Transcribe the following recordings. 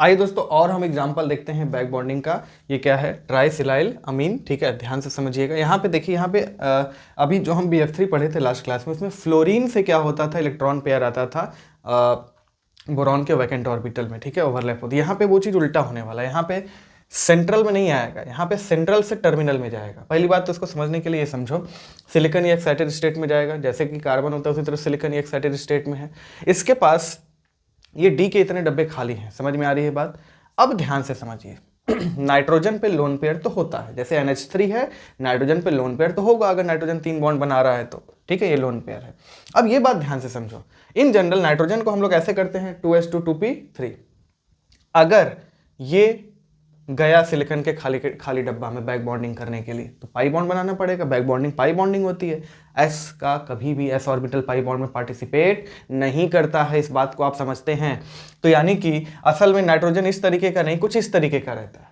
आइए दोस्तों और हम एग्जांपल देखते हैं बैक बॉन्डिंग का। ये क्या है, ट्राइसिलाइल अमीन। ठीक है, ध्यान से समझिएगा। यहाँ पे देखिए, यहाँ पे अभी जो हम BF3 पढ़े थे लास्ट क्लास में, उसमें फ्लोरीन से क्या होता था, इलेक्ट्रॉन पेयर आता था बोरॉन के वैकेंट ऑर्बिटल में। ठीक है, ओवरलैप होती है। यहाँ पे वो चीज़ उल्टा होने वाला है। यहाँ पे सेंट्रल में नहीं आएगा, यहाँ पे सेंट्रल से टर्मिनल में जाएगा। पहली बात तो इसको समझने के लिए ये समझो, सिलिकॉन ये एक्साइटेड स्टेट में जाएगा, जैसे कि कार्बन होता है उसी तरह सिलिकॉन ये एक्साइटेड स्टेट में है। इसके पास ये डी के इतने डब्बे खाली हैं। समझ में आ रही है बात? अब ध्यान से समझिए। नाइट्रोजन पे लोन पेयर तो होता है, जैसे NH3 है, नाइट्रोजन पे लोन पेयर तो होगा अगर नाइट्रोजन 3 बॉन्ड बना रहा है तो। ठीक है, ये लोन पेयर है। अब ये बात ध्यान से समझो, इन जनरल नाइट्रोजन को हम लोग ऐसे करते हैं 2s2 2p3। अगर ये गया सिलिकॉन के खाली डब्बा में बैक बॉन्डिंग करने के लिए, तो पाई बॉन्ड बनाना पड़ेगा। बैक बॉन्डिंग पाई बॉन्डिंग होती है। s का कभी भी s ऑर्बिटल पाई बॉन्ड में पार्टिसिपेट नहीं करता है, इस बात को आप समझते हैं। तो यानी कि असल में नाइट्रोजन इस तरीके का नहीं, कुछ इस तरीके का रहता है।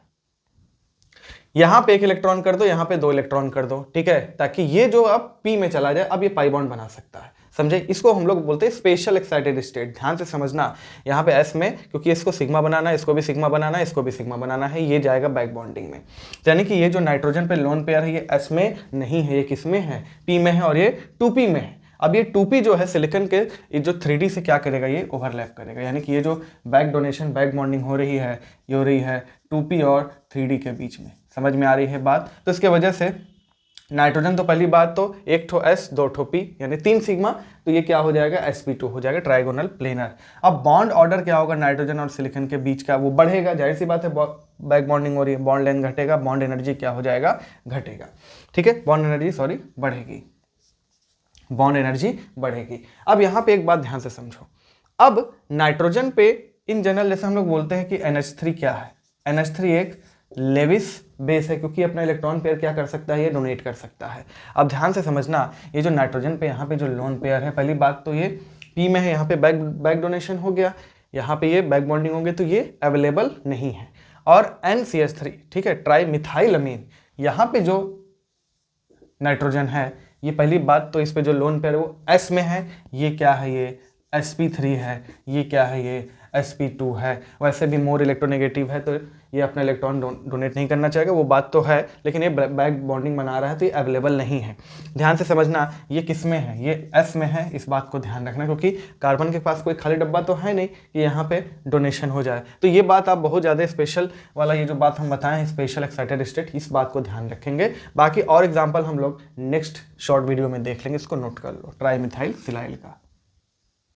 यहां पे 1 इलेक्ट्रॉन कर दो, यहां पे 2 इलेक्ट्रॉन कर दो। ठीक है, ताकि ये जो अब p में चला जाए, अब ये पाई बॉन्ड बना सकता है। समझे? इसको हम लोग बोलते हैं स्पेशल एक्साइटेड स्टेट। ध्यान से समझना, यहाँ पे S में, क्योंकि इसको सिग्मा बनाना है, इसको भी सिग्मा बनाना है, इसको भी सिग्मा बनाना है, ये जाएगा बैक बॉन्डिंग में। यानी कि ये जो नाइट्रोजन पे लोन पेयर है, ये S में नहीं है, ये किस में है, P में है, और ये 2p में है। अब ये 2p जो है सिलिकॉन के, ये जो 3D से क्या करेगा, ये ओवरलैप करेगा। यानी कि ये जो बैक डोनेशन, बैक बॉन्डिंग हो रही है, ये हो रही है 2p और 3D के बीच में। समझ में आ रही है बात? तो इसके वजह से नाइट्रोजन तो पहली बात तो 1 ठो S 2 ठो P यानी 3 सिग्मा, तो ये क्या हो जाएगा, sp2 हो जाएगा, ट्राइगोनल प्लेनर। अब बॉन्ड ऑर्डर क्या होगा नाइट्रोजन और सिलिकॉन के बीच का, वो बढ़ेगा। जाहिर सी बात है, बैक बॉन्डिंग हो रही है, बॉन्ड लेंथ घटेगा, बॉन्ड एनर्जी क्या हो जाएगा, घटेगा। ठीक है, बॉन्ड एनर्जी बढ़ेगी, बॉन्ड एनर्जी बढ़ेगी। अब यहाँ पे एक बात ध्यान से समझो, अब नाइट्रोजन पे इन जनरल जैसे हम लोग बोलते हैं कि NH3 क्या है, NH3 एक लेविस बेस है, क्योंकि अपना इलेक्ट्रॉन पेयर क्या कर सकता है, ये डोनेट कर सकता है। अब ध्यान से समझना, ये जो नाइट्रोजन पे यहाँ पे जो लोन पेयर है, पहली बात तो ये P में है, यहाँ पे बैक डोनेशन हो गया, यहाँ पे ये बैक बॉन्डिंग हो गई, तो ये अवेलेबल नहीं है। और NCH3, ठीक है, ट्राई मिथाइल अमीन, यहाँ पे जो नाइट्रोजन है, ये पहली बात तो इस पे जो लोन पेयर वो S में है, ये क्या है, ये sp3 है, ये क्या है, ये sp2 है। वैसे भी मोर इलेक्ट्रोनेगेटिव है, तो ये अपना इलेक्ट्रॉन डोनेट नहीं करना चाहेगा, वो बात तो है, लेकिन ये बैक बॉन्डिंग बना रहा है, तो ये अवेलेबल नहीं है। ध्यान से समझना, ये किस में है, ये S में है, इस बात को ध्यान रखना, क्योंकि कार्बन के पास कोई खाली डब्बा तो है नहीं कि यहाँ पे डोनेशन हो जाए। तो ये बात आप बहुत ज़्यादा स्पेशल वाला, ये जो बात हम बताएं स्पेशल एक्साइटेड स्टेट, इस बात को ध्यान रखेंगे। बाकी और एग्जाम्पल हम लोग नेक्स्ट शॉर्ट वीडियो में देख लेंगे, इसको नोट कर लो, ट्राई मिथाइल सिलाइल का।